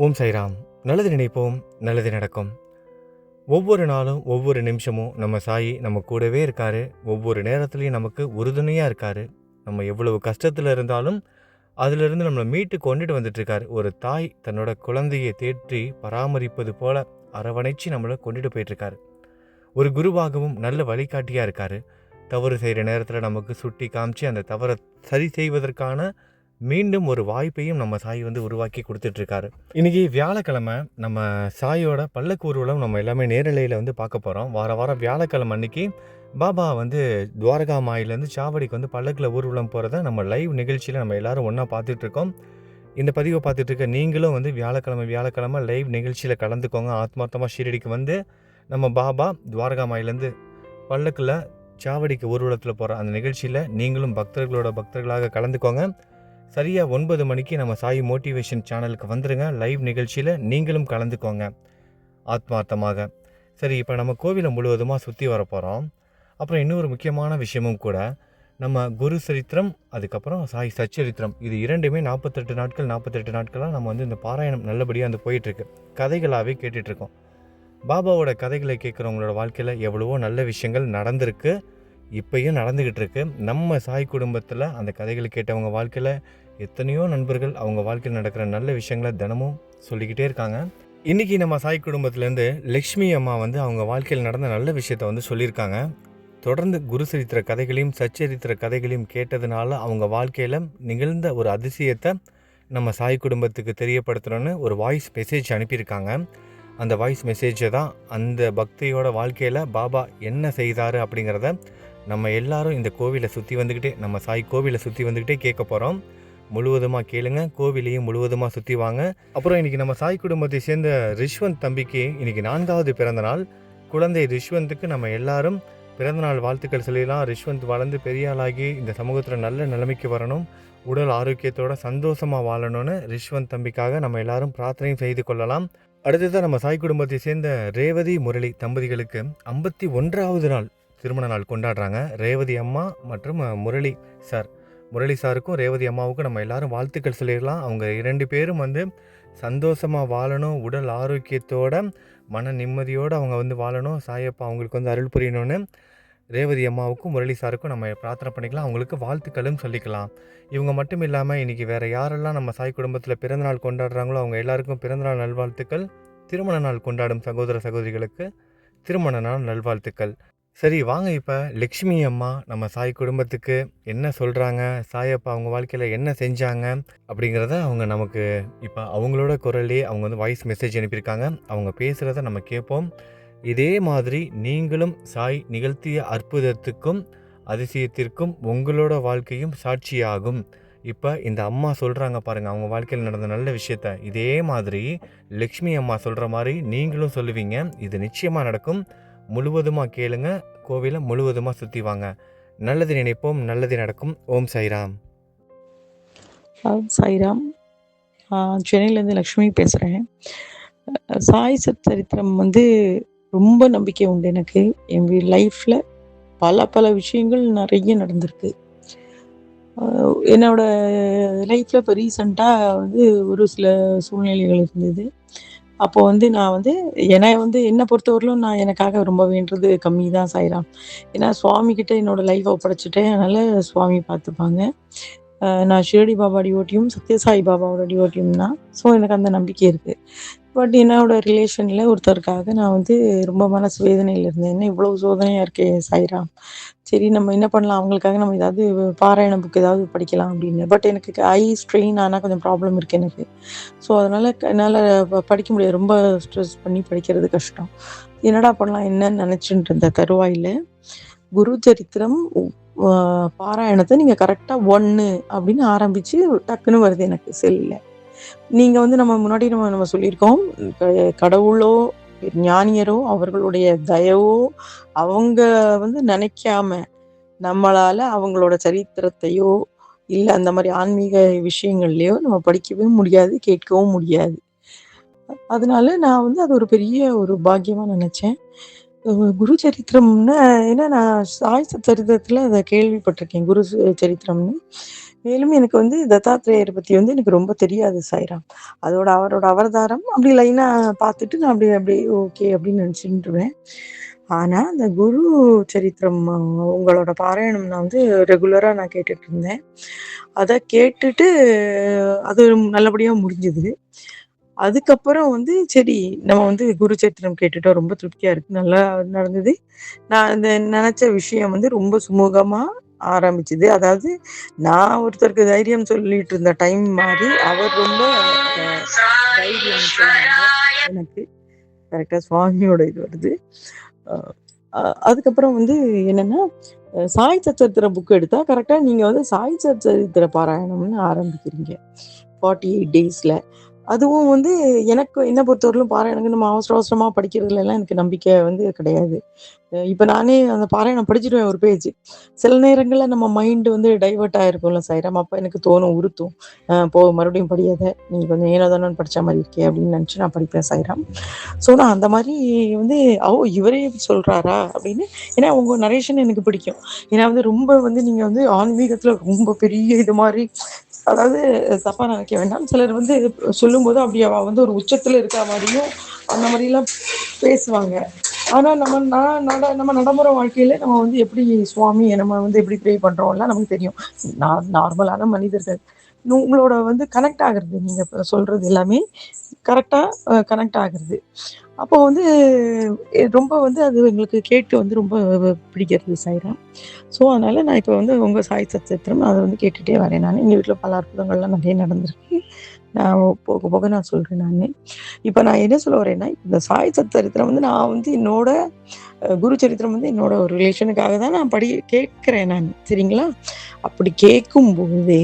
ஓம் சாய்ராம். நல்லது நினைப்போம், நல்லது நடக்கும். ஒவ்வொரு நாளும், ஒவ்வொரு நிமிஷமும் நம்ம சாயி நம்ம கூடவே இருக்காரு. ஒவ்வொரு நேரத்துலையும் நமக்கு உறுதுணையாக இருக்காரு. நம்ம எவ்வளவு கஷ்டத்தில் இருந்தாலும் அதிலிருந்து நம்மளை மீட்டு கொண்டுட்டு வந்துட்டுருக்காரு. ஒரு தாய் தன்னோட குழந்தையை தேற்றி பராமரிப்பது போல அரவணைச்சி நம்மளை கொண்டுட்டு போயிட்டுருக்காரு. ஒரு குருவாகவும் நல்ல வழிகாட்டியாக இருக்காரு. தவறு செய்கிற நேரத்தில் நமக்கு சுட்டி காமிச்சு அந்த தவறை சரி செய்வதற்கான மீண்டும் ஒரு வாய்ப்பையும் நம்ம சாய் உருவாக்கி கொடுத்துட்ருக்காரு. இன்றைக்கி வியாழக்கிழமை நம்ம சாயோட பல்லக்கு ஊர்வலம் நம்ம எல்லாமே நேரலையில் பார்க்க போகிறோம். வாரம் வியாழக்கிழமை அன்னைக்கு பாபா துவாரகா மாயிலேருந்து சாவடிக்கு பல்லக்கில் ஊர்வலம் போகிறத நம்ம லைவ் நிகழ்ச்சியில் நம்ம எல்லோரும் ஒன்றா பார்த்துட்ருக்கோம். இந்த பதிவை பார்த்துட்ருக்க நீங்களும் வியாழக்கிழமை லைவ் நிகழ்ச்சியில் கலந்துக்கோங்க. ஆத்மார்த்தமாக ஷீரடிக்கு நம்ம பாபா துவாரகா மாயிலேருந்து பல்லக்கில் சாவடிக்கு ஊர்வலத்தில் போகிற அந்த நிகழ்ச்சியில் நீங்களும் பக்தர்களாக கலந்துக்கோங்க. சரியாக 9 மணிக்கு நம்ம சாய் மோட்டிவேஷன் சேனலுக்கு வந்துடுங்க. லைவ் நிகழ்ச்சியில் நீங்களும் கலந்துக்கோங்க ஆத்மார்த்தமாக. சரி, இப்போ நம்ம கோவிலை முழுவதுமாக சுற்றி வர போகிறோம். அப்புறம் இன்னொரு முக்கியமான விஷயமும் கூட, நம்ம குரு சரித்திரம், அதுக்கப்புறம் சாய் சச்சரித்திரம், இது இரண்டுமே 48 நாட்களாக நம்ம இந்த பாராயணம் நல்லபடியாக போயிட்டுருக்கு. கதைகளாகவே கேட்டுட்ருக்கோம். பாபாவோட கதைகளை கேட்குறவங்களோட வாழ்க்கையில் எவ்வளவோ நல்ல விஷயங்கள் நடந்திருக்கு, இப்போயும் நடந்துக்கிட்டு இருக்கு. நம்ம சாய் குடும்பத்தில் அந்த கதைகளை கேட்டவங்க வாழ்க்கையில் எத்தனையோ நண்பர்கள் அவங்க வாழ்க்கையில் நடக்கிற நல்ல விஷயங்களை தினமும் சொல்லிக்கிட்டே இருக்காங்க. இன்றைக்கி நம்ம சாய் குடும்பத்துலேருந்து லக்ஷ்மி அம்மா அவங்க வாழ்க்கையில் நடந்த நல்ல விஷயத்த சொல்லியிருக்காங்க. தொடர்ந்து குரு சரித்திர கதைகளையும் சச்சரித்திர கதைகளையும் கேட்டதுனால அவங்க வாழ்க்கையில் நிகழ்ந்த ஒரு அதிசயத்தை நம்ம சாய் குடும்பத்துக்கு தெரியப்படுத்துகிறோன்னு ஒரு வாய்ஸ் மெசேஜ் அனுப்பியிருக்காங்க. அந்த வாய்ஸ் மெசேஜை தான் அந்த பக்தியோட வாழ்க்கையில் பாபா என்ன செய்தார் அப்படிங்கிறத நம்ம எல்லாரும் இந்த கோவிலை சுற்றி நம்ம சாய் கோவிலை சுற்றி வந்துக்கிட்டே கேட்க போகிறோம். முழுவதுமாக கேளுங்க, கோவிலையும் முழுவதுமாக சுற்றி வாங்க. அப்புறம் இன்றைக்கி நம்ம சாய் குடும்பத்தை சேர்ந்த ரிஷ்வந்த் தம்பிக்கு இன்றைக்கி 4வது பிறந்தநாள். குழந்தை ரிஷ்வந்துக்கு நம்ம எல்லாரும் பிறந்தநாள் வாழ்த்துக்கள் சொல்லிடலாம். ரிஷ்வந்த் வளர்ந்து பெரிய ஆளாகி இந்த சமூகத்தில் நல்ல நிலைமைக்கு வரணும், உடல் ஆரோக்கியத்தோட சந்தோஷமாக வாழணும்னு ரிஷ்வந்த் தம்பிக்காக நம்ம எல்லாரும் பிரார்த்தனையும் செய்து கொள்ளலாம். அடுத்ததான் நம்ம சாய் குடும்பத்தை சேர்ந்த ரேவதி முரளி தம்பதிகளுக்கு 51வது நாள் திருமண நாள் கொண்டாடுறாங்க. ரேவதி அம்மா மற்றும் முரளி சாருக்கும் ரேவதி அம்மாவுக்கும் நம்ம எல்லாரும் வாழ்த்துக்கள் சொல்லிடலாம். அவங்க 2 பேரும் சந்தோஷமாக வாழணும், உடல் ஆரோக்கியத்தோட மன நிம்மதியோடு அவங்க வாழணும், சாயப்பா அவங்களுக்கு அருள் புரியணும்னு ரேவதி அம்மாவுக்கும் முரளி சாருக்கும் நம்ம பிரார்த்தனை பண்ணிக்கலாம். அவங்களுக்கு வாழ்த்துக்களும் சொல்லிக்கலாம். இவங்க மட்டும் இல்லாமல் இன்றைக்கி வேறு யாரெல்லாம் நம்ம சாய் குடும்பத்தில் பிறந்தநாள் கொண்டாடுறாங்களோ அவங்க எல்லாருக்கும் பிறந்தநாள் நல்வாழ்த்துக்கள். திருமண நாள் கொண்டாடும் சகோதர சகோதரிகளுக்கு திருமண நாள் நல்வாழ்த்துக்கள். சரி, வாங்க இப்போ லக்ஷ்மி அம்மா நம்ம சாய் குடும்பத்துக்கு என்ன சொல்கிறாங்க, சாயப்பா அவங்க வாழ்க்கையில் என்ன செஞ்சாங்க அப்படிங்கிறத அவங்க நமக்கு இப்போ அவங்களோட குரலே அவங்க வாய்ஸ் மெசேஜ் அனுப்பியிருக்காங்க. அவங்க பேசுகிறத நம்ம கேட்போம். இதே மாதிரி நீங்களும் சாய் நிகழ்த்திய அற்புதத்துக்கும் அதிசயத்திற்கும் உங்களோட வாழ்க்கையும் சாட்சியாகும். இப்போ இந்த அம்மா சொல்கிறாங்க பாருங்கள், அவங்க வாழ்க்கையில் நடந்த நல்ல விஷயத்த இதே மாதிரி லக்ஷ்மி அம்மா சொல்கிற மாதிரி நீங்களும் சொல்லுவீங்க. இது நிச்சயமாக நடக்கும். முழுவதுமாக கேளுங்க, கோவிலை முழுவதுமாக சுற்றி வாங்க. நல்லது நினைப்போம், நல்லது நடக்கும். ஓம் சாய்ராம். சாய்ராம். சென்னையிலேருந்து லக்ஷ்மி பேசுகிறேன். சாய் சரித்திரம் ரொம்ப நம்பிக்கை உண்டு எனக்கு. என் லைஃப்பில் பல விஷயங்கள் நிறைய நடந்திருக்கு. என்னோட லைஃப்பில் இப்போ ரீசண்டாக ஒரு சில சூழ்நிலைகள் இருந்தது. அப்போ நான் என்னை பொறுத்தவரையிலும் நான் எனக்காக ரொம்ப வேண்டுறது கம்மி தான் சாய்ராம். ஏன்னா சுவாமிகிட்ட என்னோட லைஃப்பை ஒப்படைச்சிட்டேன். அதனால் சுவாமி பார்த்துப்பாங்க. நான் ஷிரடி பாபா டிவோட்டியும் சத்யசாய் பாபாவோட டிவோட்டியும் தான். ஸோ எனக்கு அந்த நம்பிக்கை இருக்குது. பட் என்னோட ரிலேஷனில் ஒருத்தருக்காக நான் ரொம்ப மனசு வேதனையில் இருந்தேன். என்ன இவ்வளோ சோதனையாக இருக்கே சாய்ராம், சரி நம்ம என்ன பண்ணலாம், அவங்களுக்காக நம்ம ஏதாவது பாராயண புக் ஏதாவது படிக்கலாம் அப்படின்னு. பட் எனக்கு ஐ ஸ்ட்ரெயின் ஆனால் கொஞ்சம் ப்ராப்ளம் இருக்குது எனக்கு. ஸோ என்னால் படிக்க முடியாது, ரொம்ப ஸ்ட்ரெஸ் பண்ணி படிக்கிறது கஷ்டம். என்னடா பண்ணலாம் என்னன்னு நினச்சிட்டு இருந்த தருவாயில் குரு சரித்திரம் பாராயணத்தை நீங்கள் கரெக்டாக 1 அப்படின்னு ஆரம்பித்து டக்குன்னு வருது எனக்கு செல்லில். நீங்கள் நம்ம முன்னாடி நம்ம சொல்லியிருக்கோம், கடவுளோ ஞானியரோ அவர்களுடைய தயவோ அவங்க நினைக்காம நம்மளால அவங்களோட சரித்திரத்தையோ இல்லை அந்த மாதிரி ஆன்மீக விஷயங்கள்லையோ நம்ம படிக்கவே முடியாது, கேட்கவும் முடியாது. அதனால நான் அது ஒரு பெரிய ஒரு பாக்கியமாக நினச்சேன். குரு சரித்திரம்னா ஏன்னா நான் சாய் சரித்திரத்தில் அதை கேள்விப்பட்டிருக்கேன், குரு சரித்திரம்னு. மேலும் எனக்கு வந்து தத்தாத்ரேயர பத்தி வந்து எனக்கு ரொம்ப தெரியாது சாய்ராம். அவரோட அவதாரம் அப்படி லைனா பார்த்துட்டு நான் அப்படியே அப்படியே ஓகே அப்படின்னு நினைச்சுட்டுருவேன். ஆனா, அந்த குரு சரித்திரம் உங்களோட பாராயணம் நான் வந்து ரெகுலரா நான் கேட்டுட்டு இருந்தேன். அத கேட்டுட்டு அது நல்லபடியா முடிஞ்சது. அதுக்கப்புறம் வந்து சரி நம்ம வந்து குரு சரித்திரம் கேட்டுட்டோம். ரொம்ப திருப்தியா இருக்கு. நல்லா நடந்தது. நான் இந்த நெனச்ச விஷயம் வந்து ரொம்ப சுமூகமா ஆரம்பிச்சது. அதாவது நான் ஒருத்தருக்கு தைரியம் சொல்லிட்டு இருந்த டைம் மாறி, அவர் ரொம்ப தைரியம் சொன்னாங்க எனக்கு. கரெக்ட்டா சுவாமியோட இது வருது. அ அ அதுக்கப்புறம் வந்து என்னன்னா, சாய் சச்சரித்திர புக் எடுத்தா கரெக்ட்டா நீங்க வந்து சாய் சச்சரித்திர பாராயணம்னு ஆரம்பிக்கிறீங்க. 48 டேஸ்ல. அதுவும் வந்து எனக்கு என்ன பொறுத்தவரையிலும் பாராயணங்க நம்ம அவசர அவசரமா படிக்கிறதுலலாம் எனக்கு நம்பிக்கை வந்து கிடையாது. இப்ப நானே அந்த பாராயணம் படிச்சுருவேன் ஒரு பேஜ். சில நேரங்கள்ல நம்ம மைண்ட் வந்து டைவர்ட் ஆயிருக்கும்ல சாய்ராம். அப்ப எனக்கு தோணும், உறுத்தும். போ மறுபடியும் படியாத. நீ கொஞ்சம் ஏனோ தானோன்னு படிச்ச மாரி இருக்கே அப்படின்னு நெனச்சு நான் படிப்பேன் சாய்ராம். ஸோ நான் அந்த மாரி வந்து, "ஓ! இவரே இப்படி சொல்றாரா?" அப்படின்னு. ஏன்னா உங்க நரேஷன் எனக்கு பிடிக்கும். ஏன்னா வந்து ரொம்ப வந்து நீங்க வந்து ஆன்மீகத்துல ரொம்ப பெரிய இது மாரி அதாவது தப்பா நினைக்க வேண்டாம். சிலர் வந்து சொல்லும்போது அப்படி அவ வந்து ஒரு உச்சத்துல இருக்கா மாரியும், அந்த மாரிலாம் பேசுவாங்க. ஆனா நம்ம நடைமுறை வாழ்க்கையில நம்ம வந்து எப்படி சுவாமி நம்ம வந்து எப்படி ப்ரே பண்றோம்லாம் நமக்கு தெரியும். நார்மலான மனிதர்கள். உங்களோட வந்து கனெக்ட் ஆகுறது. நீங்க இப்ப சொல்றது எல்லாமே கரெக்ட்டா கனெக்ட் ஆகுறது. அப்போ வந்து ரொம்ப வந்து அது எங்களுக்கு கேட்டு வந்து ரொம்ப பிடிக்கிறது சாய்ராம். ஸோ, அதனால நான் இப்போ வந்து உங்க சாய் சச்சரித்திரம் அத வந்து கேட்டுட்டே வரேன் நானு. எங்க வீட்ல பல அற்புதங்கள்லாம் நெறைய நடந்திருக்கு. நான் போக போக நான் சொல்றேன் நானு. இப்ப நான் என்ன சொல்ல வரேன்னா, இந்த சாய் சச்சரித்திரம் வந்து நான் வந்து என்னோட குரு சரித்திரம் வந்து என்னோட ஒரு ரிலேஷனுக்காக தான் நான் கேட்கிறேன் நானு. சரிங்களா? அப்படி கேட்கும்போதே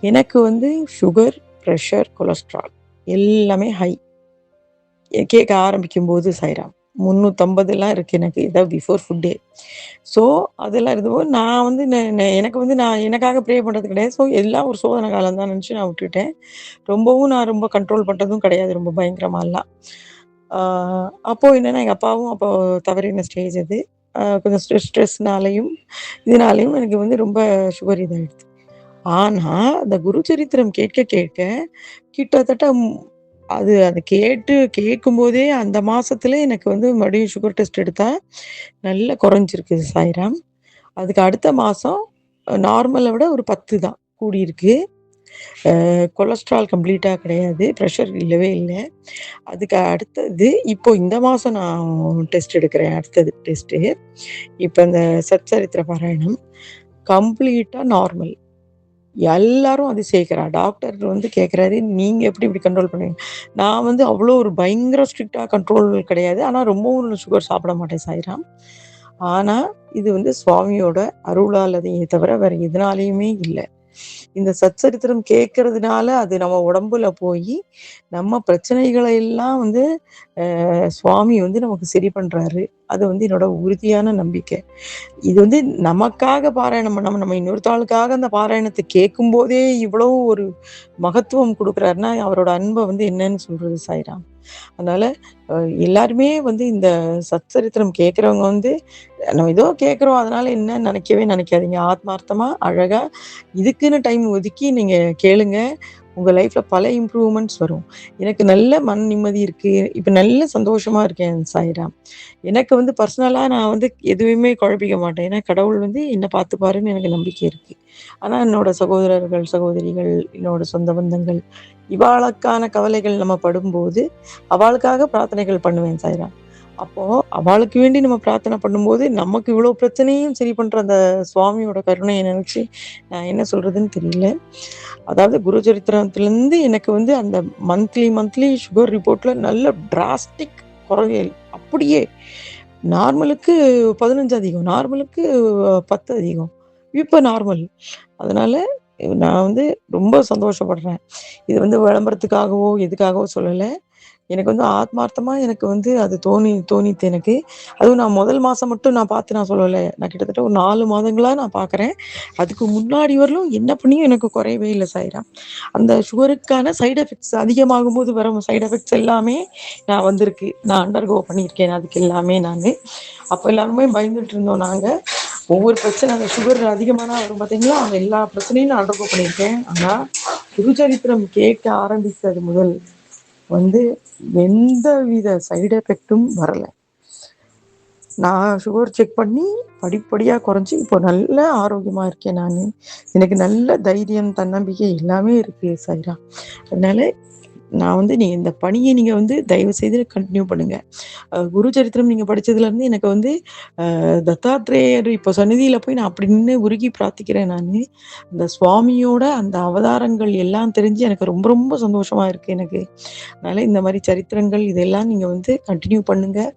எனக்கு வந்து சுகர், பிரஷர், கொலஸ்ட்ரால் எல்லாமே ஹை. கேட்க ஆரம்பிக்கும்போது சாய்ராம். 350லாம் இருக்கு எனக்கு. இதான் பிஃபோர் ஃபுட்டே. ஸோ, அதெல்லாம் இருந்தபோது நான் வந்து ந ந எனக்கு வந்து நான் எனக்காக ப்ரே பண்றது கிடையாது. ஸோ, எல்லாம் ஒரு சோதனை காலம் தான் நெனச்சு நான் விட்டுட்டேன். ரொம்பவும் நான் ரொம்ப கண்ட்ரோல் பண்றதும் கிடையாது. ரொம்ப பயங்கரமாலாம். ஆ அப்போ என்னன்னா, எங்க அப்பாவும் அப்போ தவறின ஸ்டேஜ் அது. கொஞ்சம் ஸ்ட்ரெஸ்னாலயும், இதனாலயும் எனக்கு வந்து ரொம்ப சுகர் இதாயிடுச்சு. ஆனா, அந்த குரு சரித்திரம் கேட்க கேட்க கிட்டத்தட்ட அது அது கேட்கும்போதே அந்த மாசத்துல எனக்கு வந்து மறுபடியும் சுகர் டெஸ்ட் எடுத்தா, நல்லா குறைஞ்சிருக்கு சாய்ராம். அதுக்கு அடுத்த மாசம் நார்மல விட ஒரு 10 தான் கூடியிருக்கு. கொலஸ்ட்ரால் கம்ப்ளீட்டா கிடையாது. பிரஷர் இல்லவே இல்ல. அதுக்கு அடுத்தது இப்போ இந்த மாசம் நான் டெஸ்ட் எடுக்கிறேன். அடுத்தது டெஸ்ட்டு. இப்ப இந்த சச்சரித்திர பாராயணம் கம்ப்ளீட்டா நார்மல். எல்லாரும் அதிசயிக்கிறா. டாக்டர் வந்து கேட்குறாரு, "நீங்க எப்படி இப்படி கண்ட்ரோல் பண்ணுவீங்க?" நான் வந்து அவ்வளோ ஒரு பயங்கர ஸ்ட்ரிக்ட்டா கண்ட்ரோல் கிடையாது. ஆனா ரொம்பவும் சுகர் சாப்பிட மாட்டேன் சாய்ராம். ஆனா, இது வந்து சுவாமியோட அருளாலதே தவிர வேற எதுனாலயுமே இல்ல. இந்த சச்சரித்திரம் கேட்கறதுனால அது நம்ம உடம்புல போயி, நம்ம பிரச்சனைகள எல்லாம் வந்து சுவாமி வந்து நமக்கு சரி பண்றாரு. அது வந்து என்னோட உறுதியான நம்பிக்கை. இது வந்து நமக்காக பாராயணம் பண்ணாம, நம்ம இன்னொருத்தாளுக்காக அந்த பாராயணத்த கேட்கும்போதே, இவ்வளோ ஒரு மகத்துவம் குடுக்குறாருன்னா, அவரோட அன்ப வந்து என்னன்னு சொல்றது சாய்ராம். அதனால அ எல்லாருமே வந்து இந்த சச்சரித்திரம் கேட்கிறவங்க வந்து, நம்ம ஏதோ கேட்கிறோம் அதனால என்னன்னு நினைக்காதீங்க. ஆத்மார்த்தமா, அழகா இதுக்குன்னு டைம் ஒதுக்கி நீங்க கேளுங்க. உங்க லைஃப்ல பல இம்ப்ரூவ்மெண்ட்ஸ் வரும். எனக்கு நல்ல மன நிம்மதி இருக்கு. இப்ப நல்ல சந்தோஷமா இருக்கேன் சாய்ராம். எனக்கு வந்து பர்சனலா நான் வந்து எதுவுமே குழப்பிக்க மாட்டேன். ஏன்னா கடவுள் வந்து என்ன பார்த்துப்பாருன்னு எனக்கு நம்பிக்கை இருக்கு. ஆனா என்னோட சகோதரர்கள், சகோதரிகள், என்னோட சொந்த பந்தங்கள், இவாளுக்கான கவலைகள் நம்ம படும்போது, அவாளுக்காக பிரார்த்தனைகள் பண்ணுவேன் சாய்ராம். அப்போ அவாளுக்கு வேண்டி நம்ம பிரார்த்தனை பண்ணும்போது, நமக்கு இவ்ளோ பிரச்சனையும் சரி பண்ற அந்த சுவாமியோட கருணைய நெனச்சு, நான் என்ன சொல்றதுன்னு தெரியல. அதாவது குரு சரித்திரத்திலருந்து எனக்கு வந்து அந்த மந்த்லி சுகர் ரிப்போர்ட்ல நல்ல டிராஸ்டிக் குறையல். அப்படியே நார்மலுக்கு 15 அதிகம். நார்மலுக்கு 10 அதிகம். இப்ப நார்மல். அதனால நான் வந்து ரொம்ப சந்தோஷப்படுறேன். இது வந்து விளம்பரத்துக்காகவோ, எதுக்காகவோ சொல்லல. எனக்கு வந்து ஆத்மார்த்தமா எனக்கு வந்து அது தோணித்து எனக்கு. அதுவும் நான் முதல் மாசம் மட்டும் நான் பார்த்து நான் சொல்லல. நான் கிட்டத்தட்ட ஒரு 4 மாதங்களா நான் பார்க்குறேன். அதுக்கு முன்னாடி வரலும் என்ன பண்ணியும் எனக்கு குறையவே இல்ல சாய்ராம். அந்த சுகருக்கான சைட் எஃபெக்ட்ஸ் அதிகமாகும்போது வரும் சைட் எஃபெக்ட்ஸ் எல்லாமே நான் வந்திருக்கு. நான் அண்டர்கோ பண்ணியிருக்கேன் அதுக்கு எல்லாமே நானு. அப்ப எல்லாருமே பயந்துட்டு இருந்தோம் நாங்க. ஒவ்வொரு பிரச்சனை அந்த சுகர் அதிகமானா வரும் பார்த்தீங்களா, அந்த எல்லா பிரச்சனையும் நான் அண்டர்கோ பண்ணியிருக்கேன். ஆனால் குருச்சரித்திரம் கேட்க ஆரம்பித்தது முதல் வந்து எந்த வித சைடு எஃபெக்ட்டும் வரலை. நான் சுகர் செக் பண்ணி படிப்படியாக குறைஞ்சி இப்போ நல்ல ஆரோக்கியமாக இருக்கேன் நான். எனக்கு நல்ல தைரியம், தன்னம்பிக்கை எல்லாமே இருக்குது சாய்ரா. அதனால நான் வந்து இந்த பணியை நீங்கள் வந்து தயவு செய்து கண்டினியூ பண்ணுங்கள். குரு சரித்திரம் நீங்கள் படித்ததுலேருந்து எனக்கு வந்து தத்தாத்ரேயர் இப்போ சந்நிதியில் போய் நான் அப்படி நின்று உருகி பிரார்த்திக்கிறேன் நான். அந்த சுவாமியோட அந்த அவதாரங்கள் எல்லாம் தெரிஞ்சு எனக்கு ரொம்ப ரொம்ப சந்தோஷமாக இருக்குது எனக்கு. அதனால் இந்த மாதிரி சரித்திரங்கள் இதெல்லாம் நீங்கள் வந்து கண்டினியூ பண்ணுங்கள்.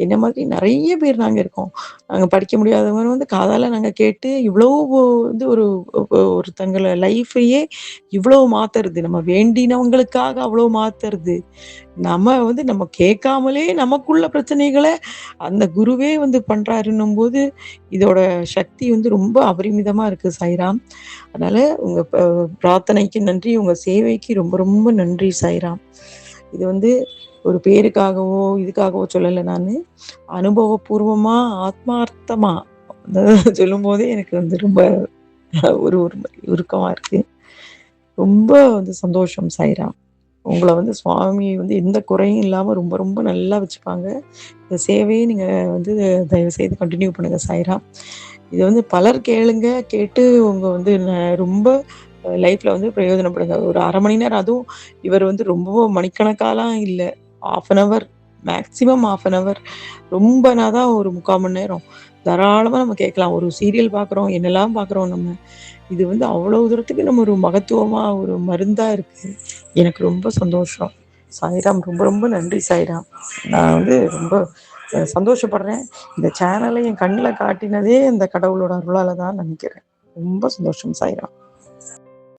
என்ன மாதிரி நிறைய பேர் நாங்கள் இருக்கோம். நாங்கள் படிக்க முடியாதவங்க வந்து காதால் நாங்கள் கேட்டு இவ்வளோ வந்து ஒருத்தங்களை லைஃப்பையே இவ்வளோ மாற்றுறது, நம்ம வேண்டினவங்களுக்காக அவ்வளோ மாற்றுறது, நம்ம கேட்காமலே நமக்குள்ள பிரச்சனைகளை அந்த குருவே வந்து பண்ணுறாருன்னும் போது இதோட சக்தி வந்து ரொம்ப அபரிமிதமாக இருக்குது சாய்ராம். அதனால் உங்கள் பிரார்த்தனைக்கு நன்றி, உங்கள் சேவைக்கு ரொம்ப ரொம்ப நன்றி சாய்ராம். இது வந்து ஒரு பேருக்காகவோ இதுக்காகவோ சொல்லலை, நான் அனுபவபூர்வமாக ஆத்மார்த்தமாக சொல்லும் போதே எனக்கு வந்து ரொம்ப ஒரு உருக்கமாக இருக்குது. ரொம்ப வந்து சந்தோஷம் சாய்ராம். உங்களை வந்து சுவாமி வந்து எந்த குறையும் இல்லாமல் ரொம்ப ரொம்ப நல்லா வச்சுப்பாங்க. இந்த சேவையை நீங்கள் வந்து தயவுசெய்து கண்டினியூ பண்ணுங்கள் சாய்ராம். இதை வந்து பலர் கேளுங்க, கேட்டு உங்கள் வந்து ரொம்ப லைஃப்பில் வந்து பிரயோஜனப்படுங்க. ஒரு அரை மணி நேரம், அதுவும் இவர் வந்து ரொம்ப மணிக்கணக்காலாம் இல்லை, 1/2 hour, மேக்ஸிமம் 1/2 hour, ரொம்பனா தான் ஒரு 3/4 மணி நேரம் தாராளமாக நம்ம கேட்கலாம். ஒரு சீரியல் பார்க்குறோம், என்னெல்லாம் பார்க்குறோம் நம்ம. இது வந்து அவ்வளோ தூரத்துக்கு நம்ம ஒரு மகத்துவமாக ஒரு மருந்தாக இருக்குது. எனக்கு ரொம்ப சந்தோஷம் சாய்ராம். ரொம்ப ரொம்ப நன்றி சாய்ராம். நான் வந்து ரொம்ப சந்தோஷப்படுறேன். இந்த சேனலை என் கண்ணில் காட்டினதே இந்த கடவுளோட அருளால் தான் நினைக்கிறேன். ரொம்ப சந்தோஷம் சாய்ராம்.